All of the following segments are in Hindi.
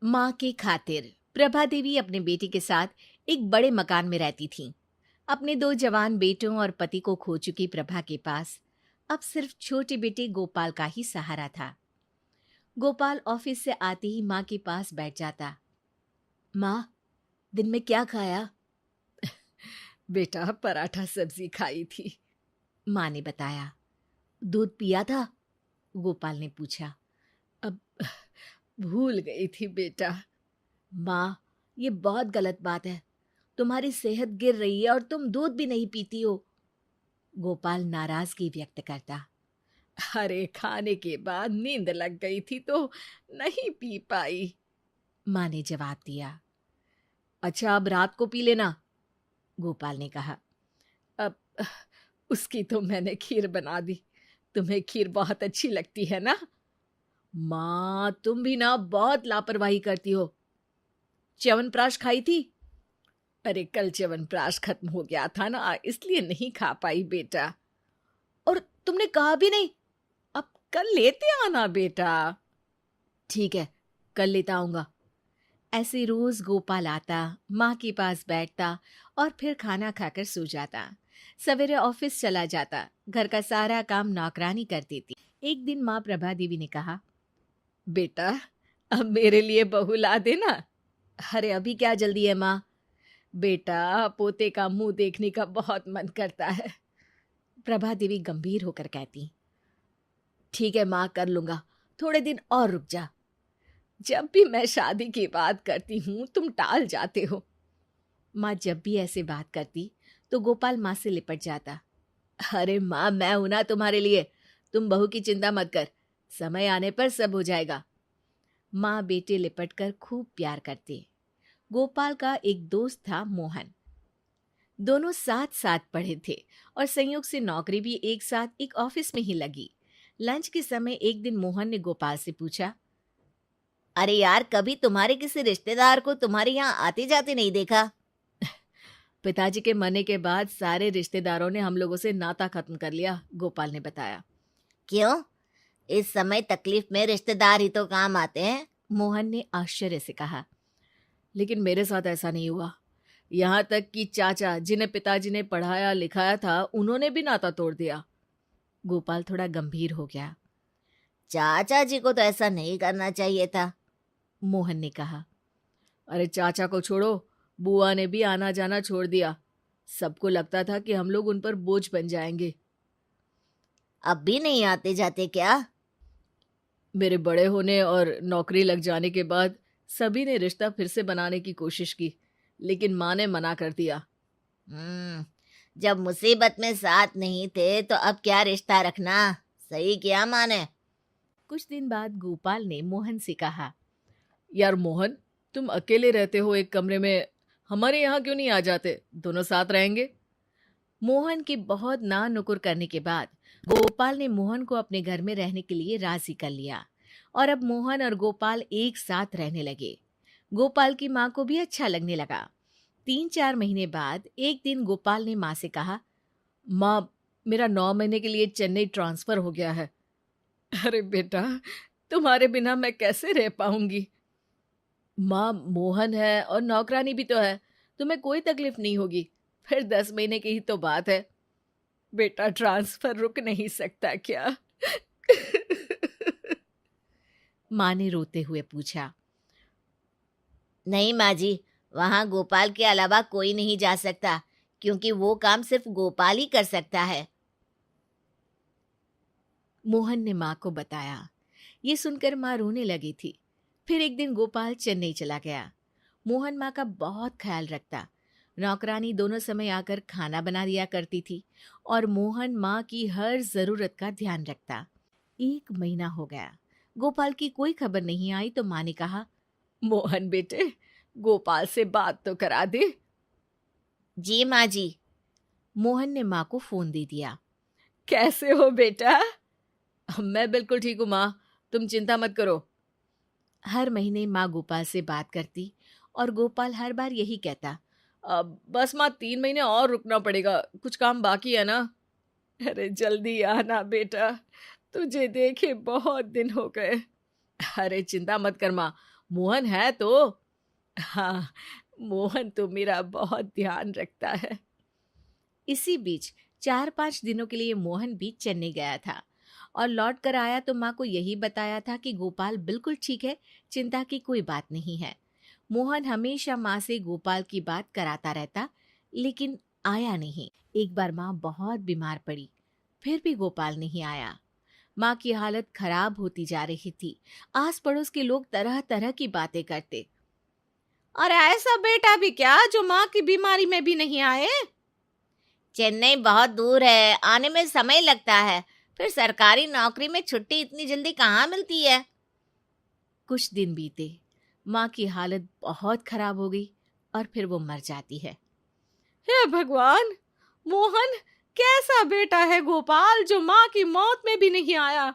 माँ की खातिर प्रभा देवी अपने बेटे के साथ एक बड़े मकान में रहती थीं। अपने 2 जवान बेटों और पति को खो चुकी प्रभा के पास अब सिर्फ छोटे बेटे गोपाल का ही सहारा था। गोपाल ऑफिस से आते ही माँ के पास बैठ जाता। माँ, दिन में क्या खाया? बेटा, पराठा सब्जी खाई थी, माँ ने बताया। दूध पिया था? गोपाल ने पूछा। अब भूल गई थी बेटा। माँ, ये बहुत गलत बात है। तुम्हारी सेहत गिर रही है और तुम दूध भी नहीं पीती हो, गोपाल नाराजगी व्यक्त करता। अरे, खाने के बाद नींद लग गई थी तो नहीं पी पाई, माँ ने जवाब दिया। अच्छा, अब रात को पी लेना, गोपाल ने कहा। अब उसकी तो मैंने खीर बना दी। तुम्हें खीर बहुत अच्छी लगती है ना? माँ, तुम भी ना बहुत लापरवाही करती हो। च्यवनप्राश खाई थी? अरे, कल च्यवनप्राश खत्म हो गया था ना, इसलिए नहीं खा पाई बेटा। और तुमने कहा भी नहीं। अब कल लेते आना बेटा। ठीक है, कल लेता आऊंगा। ऐसे रोज गोपाल आता, माँ के पास बैठता और फिर खाना खाकर सो जाता। सवेरे ऑफिस चला जाता। घर का सारा काम नौकरानी करती थी। एक दिन माँ प्रभा देवी ने कहा, बेटा, अब मेरे लिए बहू ला देना। अरे, अभी क्या जल्दी है माँ? बेटा, पोते का मुंह देखने का बहुत मन करता है, प्रभा देवी गंभीर होकर कहती। ठीक है माँ, कर लूंगा, थोड़े दिन और रुक जा। जब भी मैं शादी की बात करती हूँ तुम टाल जाते हो। माँ जब भी ऐसे बात करती तो गोपाल माँ से लिपट जाता। अरे माँ, मैं हूं ना तुम्हारे लिए, तुम बहू की चिंता मत कर, समय आने पर सब हो जाएगा। माँ बेटे लिपट कर खूब प्यार करते। गोपाल का एक दोस्त था मोहन। दोनों साथ साथ पढ़े थे और संयोग से नौकरी भी एक साथ एक ऑफिस में ही लगी। लंच के समय एक दिन मोहन ने गोपाल से पूछा, अरे यार, कभी तुम्हारे किसी रिश्तेदार को तुम्हारे यहाँ आते जाते नहीं देखा? पिताजी के मरने के बाद सारे रिश्तेदारों ने हम लोगों से नाता खत्म कर लिया, गोपाल ने बताया। क्यों? इस समय तकलीफ में रिश्तेदार ही तो काम आते हैं, मोहन ने आश्चर्य से कहा। लेकिन मेरे साथ ऐसा नहीं हुआ। यहाँ तक कि चाचा, जिन्हें पिताजी ने पढ़ाया लिखाया था, उन्होंने भी नाता तोड़ दिया। गोपाल थोड़ा गंभीर हो गया। चाचा जी को तो ऐसा नहीं करना चाहिए था, मोहन ने कहा। अरे चाचा को छोड़ो, बुआ ने भी आना जाना छोड़ दिया। सबको लगता था कि हम लोग उन पर बोझ बन जाएंगे। अब भी नहीं आते जाते क्या? मेरे बड़े होने और नौकरी लग जाने के बाद सभी ने रिश्ता फिर से बनाने की कोशिश की, लेकिन माँ ने मना कर दिया। जब मुसीबत में साथ नहीं थे तो अब क्या रिश्ता रखना, सही किया माँ ने। कुछ दिन बाद गोपाल ने मोहन से कहा, यार मोहन, तुम अकेले रहते हो एक कमरे में, हमारे यहाँ क्यों नहीं आ जाते, दोनों साथ रहेंगे। मोहन की बहुत ना नुकुर करने के बाद गोपाल ने मोहन को अपने घर में रहने के लिए राजी कर लिया और अब मोहन और गोपाल एक साथ रहने लगे। गोपाल की माँ को भी अच्छा लगने लगा। 3-4 महीने बाद एक दिन गोपाल ने माँ से कहा, माँ, मेरा 9 महीने के लिए चेन्नई ट्रांसफर हो गया है। अरे बेटा, तुम्हारे बिना मैं कैसे रह पाऊंगी। माँ, मोहन है और नौकरानी भी तो है, तुम्हें कोई तकलीफ नहीं होगी, फिर 10 महीने की ही तो बात है। बेटा, ट्रांसफर रुक नहीं सकता क्या? माँ ने रोते हुए पूछा। नहीं माँ जी, वहां गोपाल के अलावा कोई नहीं जा सकता, क्योंकि वो काम सिर्फ गोपाल ही कर सकता है, मोहन ने माँ को बताया। ये सुनकर माँ रोने लगी थी। फिर एक दिन गोपाल चेन्नई चला गया। मोहन माँ का बहुत ख्याल रखता। नौकरानी दोनों समय आकर खाना बना दिया करती थी और मोहन माँ की हर जरूरत का ध्यान रखता। 1 महीना हो गया, गोपाल की कोई खबर नहीं आई तो माँ ने कहा, मोहन बेटे, गोपाल से बात तो करा दे। जी माँ जी। मोहन ने माँ को फोन दे दिया। कैसे हो बेटा? मैं बिल्कुल ठीक हूँ माँ, तुम चिंता मत करो। हर महीने माँ गोपाल से बात करती और गोपाल हर बार यही कहता, अब बस माँ, 3 महीने और रुकना पड़ेगा, कुछ काम बाकी है ना। अरे जल्दी आना बेटा, तुझे देखे बहुत दिन हो गए। अरे चिंता मत कर माँ, मोहन है तो। हाँ, मोहन तो मेरा बहुत ध्यान रखता है। इसी बीच 4-5 दिनों के लिए मोहन भी चेन्नई गया था और लौट कर आया तो माँ को यही बताया था कि गोपाल बिल्कुल ठीक है, चिंता की कोई बात नहीं है। मोहन हमेशा माँ से गोपाल की बात कराता रहता, लेकिन आया नहीं। एक बार माँ बहुत बीमार पड़ी, फिर भी गोपाल नहीं आया। माँ की हालत खराब होती जा रही थी। आस पड़ोस के लोग तरह तरह की बातें करते। और ऐसा बेटा भी क्या जो माँ की बीमारी में भी नहीं आए? चेन्नई बहुत दूर है, आने में समय लगता है। फिर सरकारी नौकरी में छुट्टी इतनी जल्दी कहाँ मिलती है? कुछ दिन बीते, माँ की हालत बहुत खराब हो गई और फिर वो मर जाती है। हे भगवान, मोहन कैसा बेटा है गोपाल जो माँ की मौत में भी नहीं आया।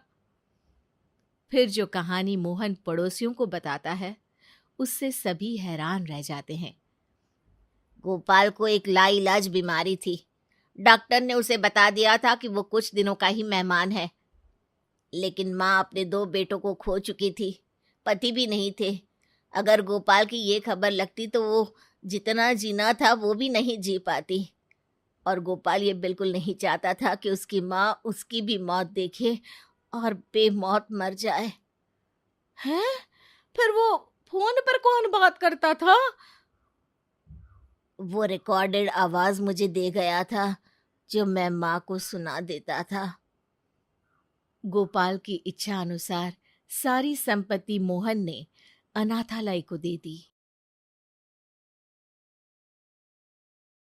फिर जो कहानी मोहन पड़ोसियों को बताता है, उससे सभी हैरान रह जाते हैं। गोपाल को एक लाइलाज बीमारी थी। डॉक्टर ने उसे बता दिया था कि वो कुछ दिनों का ही मेहमान है। लेकिन माँ अपने 2 बेटों को खो चुकी थी, पति भी नहीं थे। अगर गोपाल की ये खबर लगती तो वो जितना जीना था वो भी नहीं जी पाती। और गोपाल ये बिल्कुल नहीं चाहता था कि उसकी माँ उसकी भी मौत देखे और बेमौत मर जाए। हैं? फिर वो फोन पर कौन बात करता था? वो रिकॉर्डेड आवाज मुझे दे गया था, जो मैं माँ को सुना देता था। गोपाल की इच्छा अनुसार सारी संपत्ति मोहन ने अनाथालय को दे दी।